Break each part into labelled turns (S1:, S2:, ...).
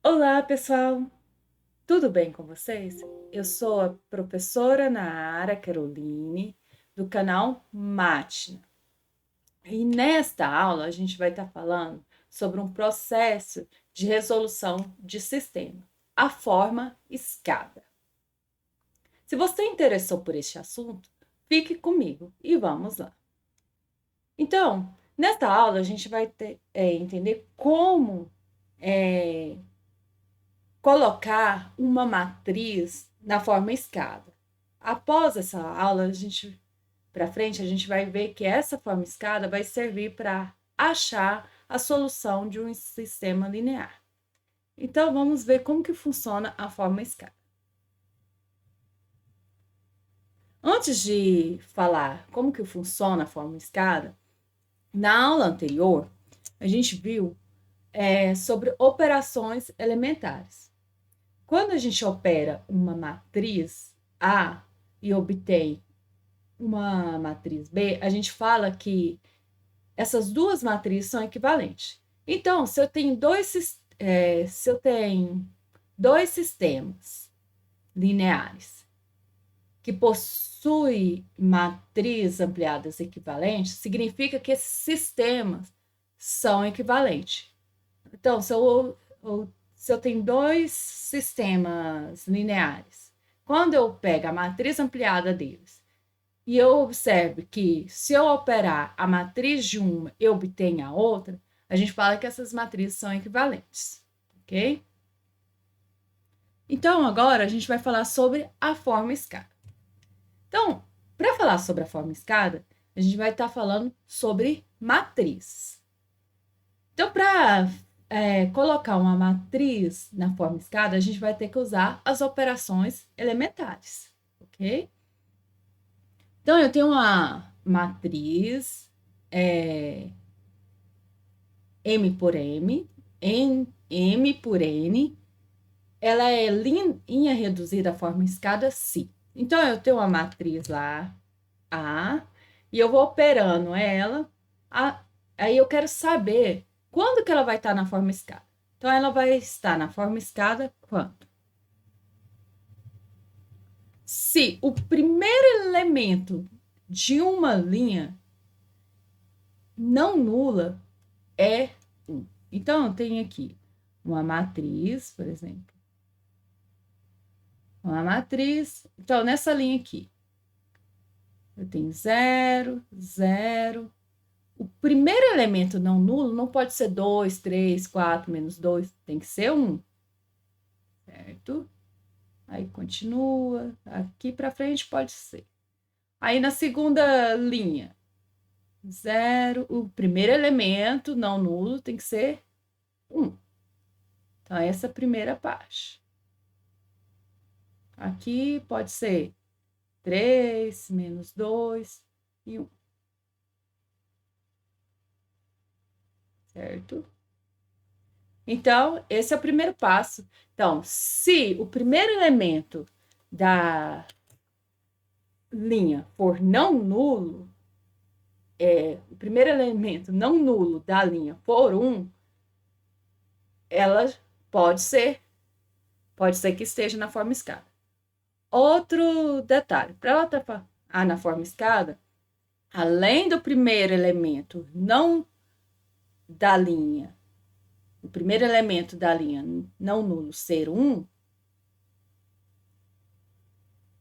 S1: Olá, pessoal! Tudo bem com vocês? Eu sou a professora Nara Caroline, do canal Mátina. E nesta aula a gente vai estar falando sobre um processo de resolução de sistema, a forma escada. Se você interessou por este assunto, fique comigo e vamos lá. Então, nesta aula a gente vai entender como é, colocar uma matriz na forma escada. Após essa aula, para frente, a gente vai ver que essa forma escada vai servir para achar a solução de um sistema linear. Então, vamos ver como que funciona a forma escada. Antes de falar como que funciona a forma escada, na aula anterior, a gente viu sobre operações elementares. Quando a gente opera uma matriz A e obtém uma matriz B, a gente fala que essas duas matrizes são equivalentes. Então, se eu tenho dois sistemas lineares que possuem matriz ampliadas equivalentes, significa que esses sistemas são equivalentes. Então, se eu tenho dois sistemas lineares, quando eu pego a matriz ampliada deles e eu observo que se eu operar a matriz de uma, eu obtenho a outra, a gente fala que essas matrizes são equivalentes, ok? Então, agora a gente vai falar sobre a forma escada. Então, para falar sobre a forma escada, a gente vai estar falando sobre matriz. Então, para colocar uma matriz na forma escada, a gente vai ter que usar as operações elementares, ok? Então, eu tenho uma matriz M por M, M por N, ela é linha reduzida à forma escada Si. Então, eu tenho uma matriz lá, A, e eu vou operando ela, a, aí eu quero saber quando que ela vai estar na forma escada. Então, ela vai estar na forma escada quando? Se o primeiro elemento de uma linha não nula é 1. Então, eu tenho aqui uma matriz, por exemplo. Uma matriz. Então, nessa linha aqui, eu tenho 0, 0. O primeiro elemento não nulo não pode ser 2, 3, 4, menos 2. Tem que ser 1, certo? Aí continua. Aqui para frente pode ser. Aí na segunda linha, 0. O primeiro elemento não nulo tem que ser 1. Então, essa é a primeira parte. Aqui pode ser 3, menos 2 e 1, certo? Então, esse é o primeiro passo. Então, se o primeiro elemento da linha for não nulo, o primeiro elemento não nulo da linha for 1, ela pode ser que esteja na forma escada. Outro detalhe, para ela estar na forma escada, além do primeiro elemento não da linha, o primeiro elemento da linha não nulo ser 1, o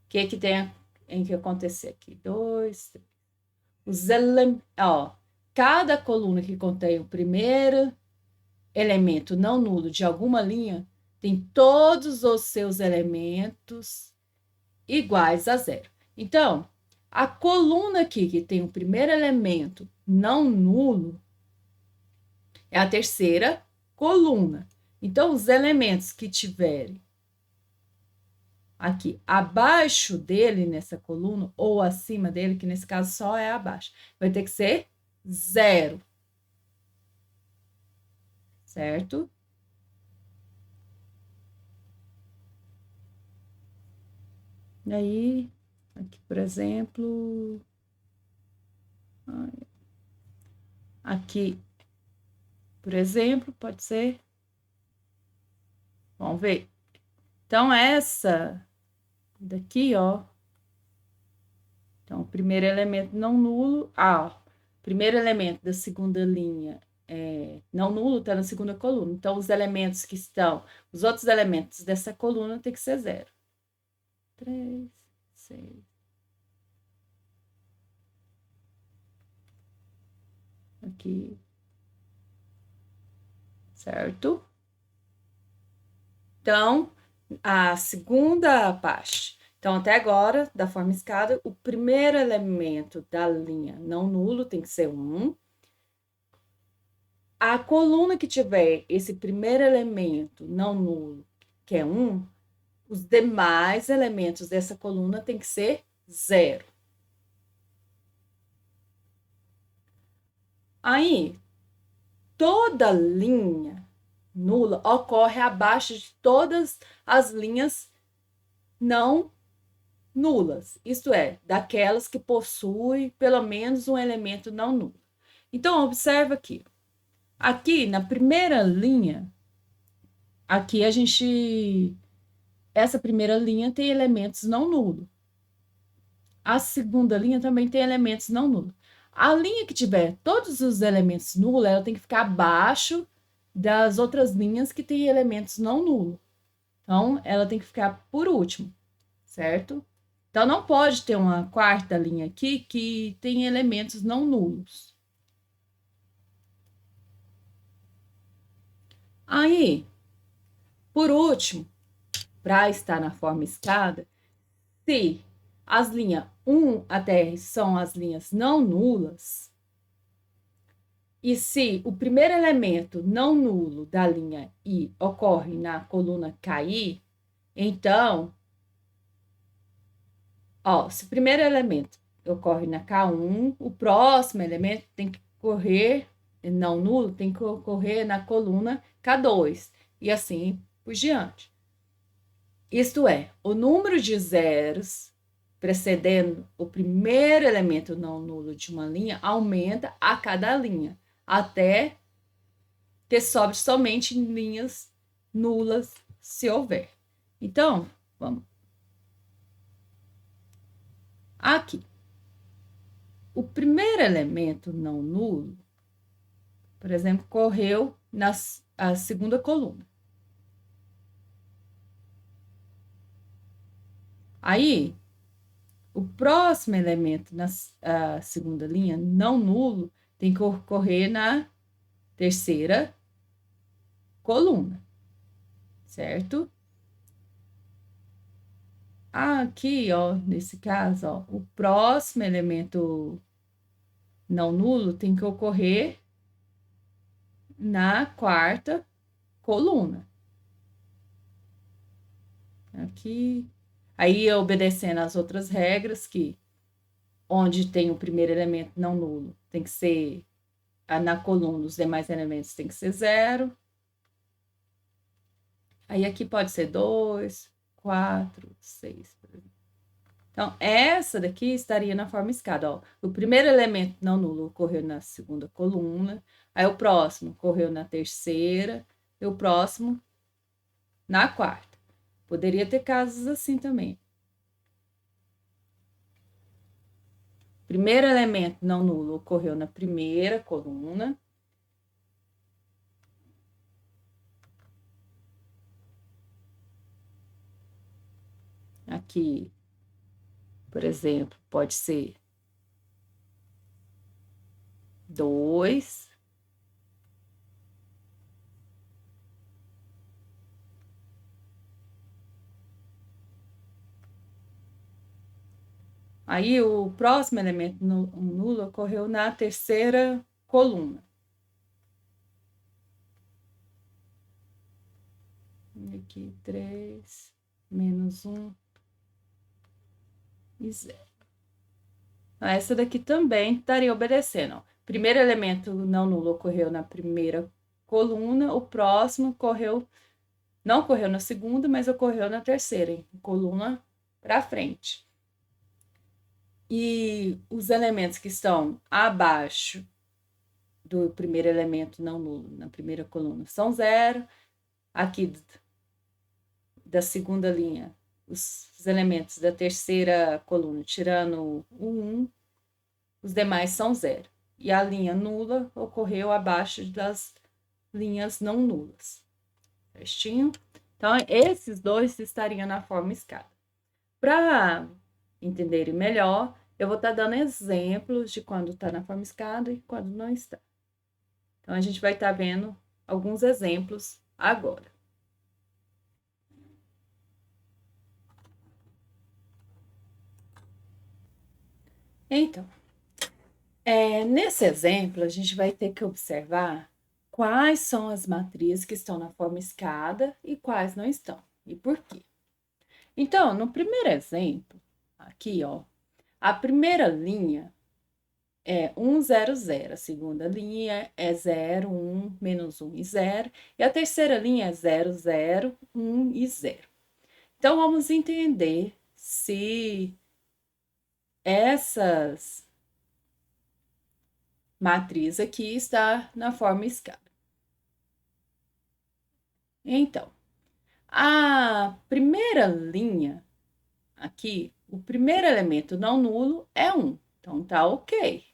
S1: que tem que acontecer aqui? 2, 3. Cada coluna que contém o primeiro elemento não nulo de alguma linha tem todos os seus elementos iguais a 0. Então, a coluna aqui que tem o primeiro elemento não nulo é a terceira coluna. Então, os elementos que tiverem aqui abaixo dele nessa coluna, ou acima dele, que nesse caso só é abaixo, vai ter que ser 0, certo? E aí, aqui, por exemplo, aqui, por exemplo, pode ser Vamos ver. Então, essa daqui, ó. Então, o primeiro elemento não nulo. Ó, primeiro elemento da segunda linha não nulo está na segunda coluna. Então, os elementos que estão, os outros elementos dessa coluna tem que ser 0. 3, 6. Aqui. Certo? Então, a segunda parte. Então, até agora, da forma escada, o primeiro elemento da linha não nulo tem que ser 1. A coluna que tiver esse primeiro elemento não nulo, que é 1, os demais elementos dessa coluna tem que ser 0. Aí, toda linha nula ocorre abaixo de todas as linhas não nulas, isto é, daquelas que possuem pelo menos um elemento não nulo. Então, observa aqui. Aqui, na primeira linha, aqui a gente... Essa primeira linha tem elementos não nulos. A segunda linha também tem elementos não nulos. A linha que tiver todos os elementos nulos, ela tem que ficar abaixo das outras linhas que tem elementos não nulos. Então, ela tem que ficar por último, certo? Então, não pode ter uma quarta linha aqui que tem elementos não nulos. Aí, por último, para estar na forma escada, se as linhas 1 até R são as linhas não nulas, e se o primeiro elemento não nulo da linha I ocorre na coluna KI, então, ó, se o primeiro elemento ocorre na K1, o próximo elemento tem que ocorrer, não nulo, tem que ocorrer na coluna K2, e assim por diante. Isto é, o número de zeros precedendo o primeiro elemento não nulo de uma linha aumenta a cada linha, até que sobre somente linhas nulas, se houver. Então, vamos. Aqui. O primeiro elemento não nulo, por exemplo, correu na segunda coluna. Aí, o próximo elemento na segunda linha, não nulo, tem que ocorrer na terceira coluna, certo? Aqui, ó, nesse caso, ó, o próximo elemento não nulo tem que ocorrer na quarta coluna. Aqui. Aí, obedecendo as outras regras, que onde tem o primeiro elemento não nulo, tem que ser na coluna, os demais elementos tem que ser 0. Aí, aqui pode ser 2, 4, 6, por exemplo. Então, essa daqui estaria na forma escada, ó. O primeiro elemento não nulo ocorreu na segunda coluna, aí o próximo ocorreu na terceira, e o próximo na quarta. Poderia ter casos assim também. Primeiro elemento não nulo ocorreu na primeira coluna. Aqui, por exemplo, pode ser 2. Aí, o próximo elemento nulo ocorreu na terceira coluna. Aqui, 3, menos 1 e 0. Essa daqui também estaria obedecendo, ó. Primeiro elemento não nulo ocorreu na primeira coluna, o próximo não ocorreu na segunda, mas ocorreu na terceira, hein? Coluna para frente. E os elementos que estão abaixo do primeiro elemento não nulo, na primeira coluna, são 0. Aqui da segunda linha, os elementos da terceira coluna, tirando o 1, os demais são 0. E a linha nula ocorreu abaixo das linhas não nulas. Certinho? Então, esses dois estariam na forma escada. Para entenderem melhor, eu vou estar dando exemplos de quando está na forma escada e quando não está. Então, a gente vai estar vendo alguns exemplos agora. Então, nesse exemplo, a gente vai ter que observar quais são as matrizes que estão na forma escada e quais não estão, e por quê. Então, no primeiro exemplo, aqui, ó, a primeira linha é 1, 0, 0, a segunda linha é 0, 1, menos 1 e 0, e a terceira linha é 0, 0, 1 e 0. Então, vamos entender se essas matriz aqui está na forma escada. Então, a primeira linha aqui, o primeiro elemento não nulo é 1. Então, tá ok.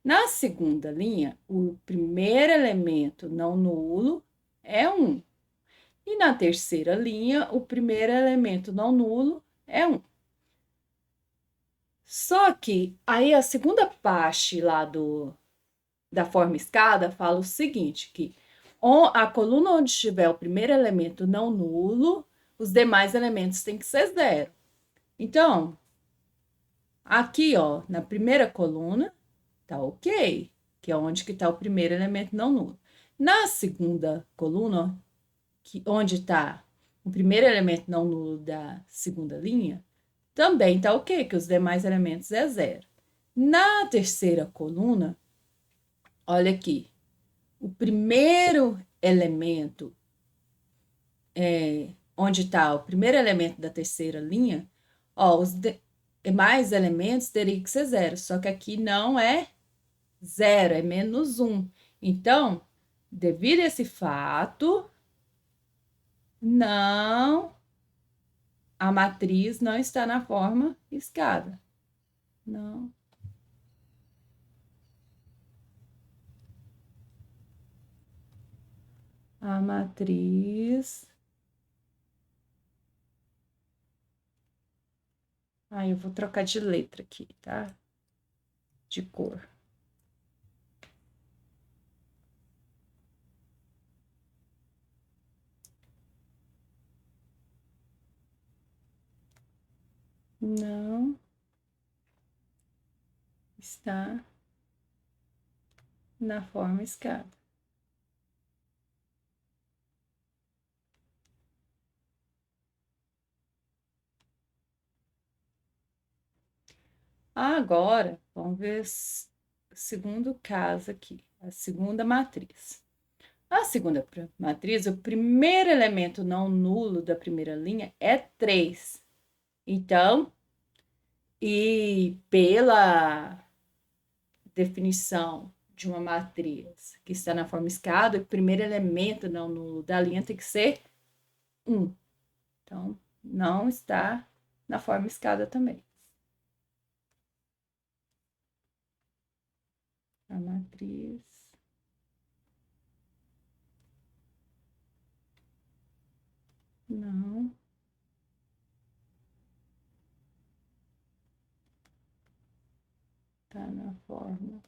S1: Na segunda linha, o primeiro elemento não nulo é 1. E na terceira linha, o primeiro elemento não nulo é 1. Só que aí a segunda parte lá da forma escada fala o seguinte, que a coluna onde estiver o primeiro elemento não nulo, os demais elementos têm que ser 0. Então, aqui, ó, na primeira coluna, tá ok, que é onde que tá o primeiro elemento não nulo. Na segunda coluna, onde tá o primeiro elemento não nulo da segunda linha, também tá ok, que os demais elementos é 0. Na terceira coluna, olha aqui, o primeiro elemento, onde está o primeiro elemento da terceira linha, ó, os demais elementos teriam que ser 0, só que aqui não é 0, é menos 1. Então, devido a esse fato, a matriz não está na forma escada. Não. A matriz. Eu vou trocar de letra aqui, tá? De cor. Não está na forma escada. Agora, vamos ver o segundo caso aqui, a segunda matriz. A segunda matriz, o primeiro elemento não nulo da primeira linha é 3. Então, e pela definição de uma matriz que está na forma escada, o primeiro elemento não nulo da linha tem que ser 1. Então, não está na forma escada também. A matriz não está na forma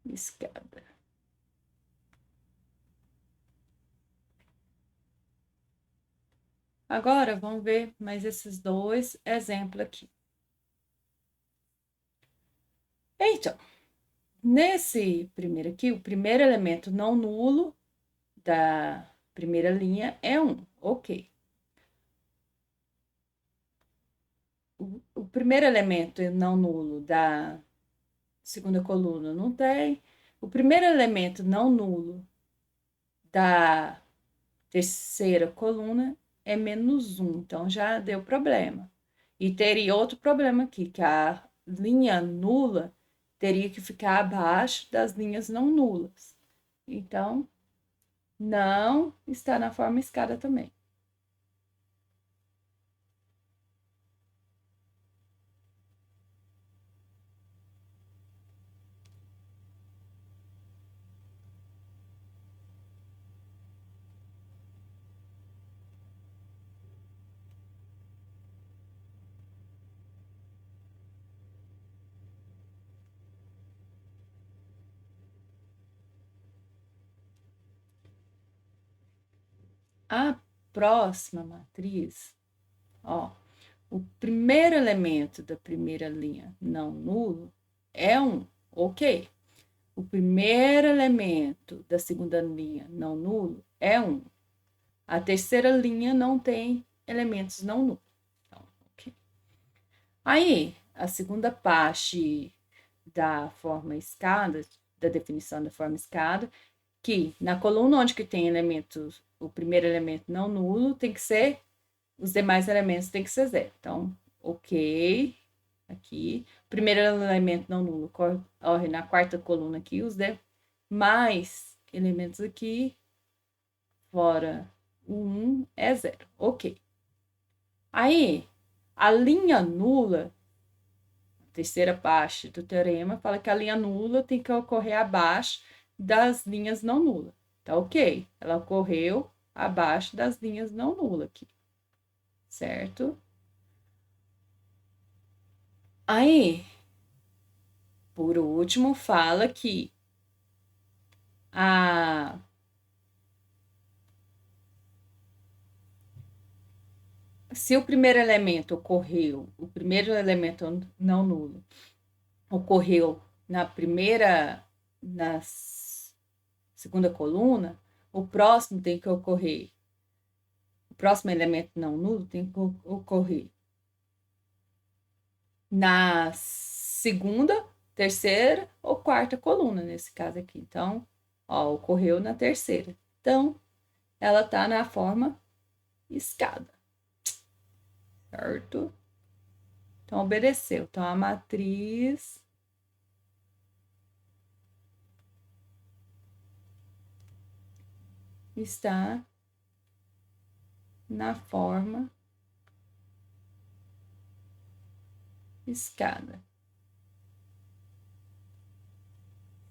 S1: escada. Agora, vamos ver mais esses dois exemplos aqui. Então, nesse primeiro aqui, o primeiro elemento não nulo da primeira linha é 1, ok. O primeiro elemento não nulo da segunda coluna não tem. O primeiro elemento não nulo da terceira coluna é menos 1, então já deu problema. E teria outro problema aqui, que a linha nula teria que ficar abaixo das linhas não nulas. Então, não está na forma escada também. A próxima matriz, ó, o primeiro elemento da primeira linha não nulo é 1, ok. O primeiro elemento da segunda linha não nulo é 1. A terceira linha não tem elementos não nulos. Então, ok. Aí, a segunda parte da forma escada, da definição da forma escada, que na coluna onde que tem elementos, o primeiro elemento não nulo tem que ser, os demais elementos tem que ser zero. Então, ok, aqui, primeiro elemento não nulo corre na quarta coluna aqui, os demais elementos aqui, fora o 1 é zero, ok. Aí, a linha nula, a terceira parte do teorema, fala que a linha nula tem que ocorrer abaixo das linhas não nulas. Tá ok, ela ocorreu abaixo das linhas não nulas aqui, certo? Aí, por último, fala que se o primeiro elemento ocorreu, o primeiro elemento não nulo ocorreu na segunda coluna, o próximo tem que ocorrer, o próximo elemento não nulo tem que ocorrer na segunda, terceira ou quarta coluna, nesse caso aqui. Então, ó, ocorreu na terceira. Então, ela está na forma escada, certo? Então, obedeceu. Então, a matriz está na forma escada,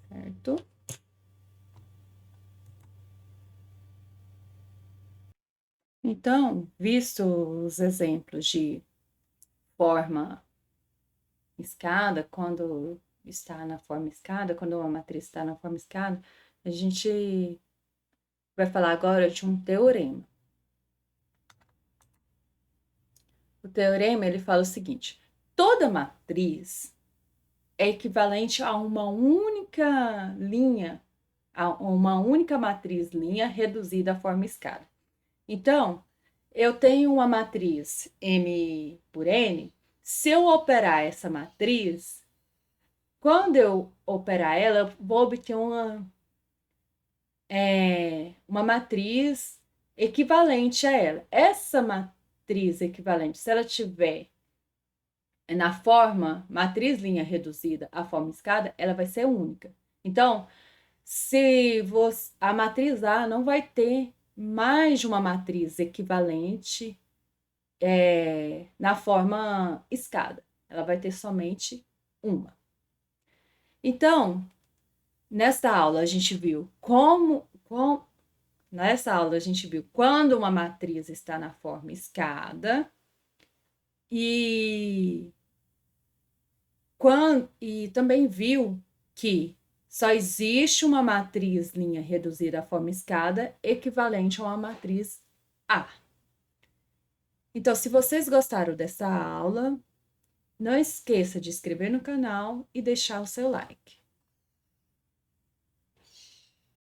S1: certo? Então, visto os exemplos de forma escada, quando está na forma escada, quando uma matriz está na forma escada, a gente vai falar agora de um teorema. O teorema, ele fala o seguinte: toda matriz é equivalente a uma única linha, a uma única matriz linha reduzida à forma escada. Então, eu tenho uma matriz M por N, se eu operar essa matriz, quando eu operar ela, eu vou obter uma matriz equivalente a ela. Essa matriz equivalente, se ela tiver na forma matriz linha reduzida à forma escada, ela vai ser única. Então, se você, a matriz A não vai ter mais de uma matriz equivalente na forma escada. Ela vai ter somente uma. Então, nesta aula a gente viu nessa aula a gente viu quando uma matriz está na forma escada e também viu que só existe uma matriz linha reduzida à forma escada equivalente a uma matriz A. Então, se vocês gostaram dessa aula, não esqueça de inscrever no canal e deixar o seu like.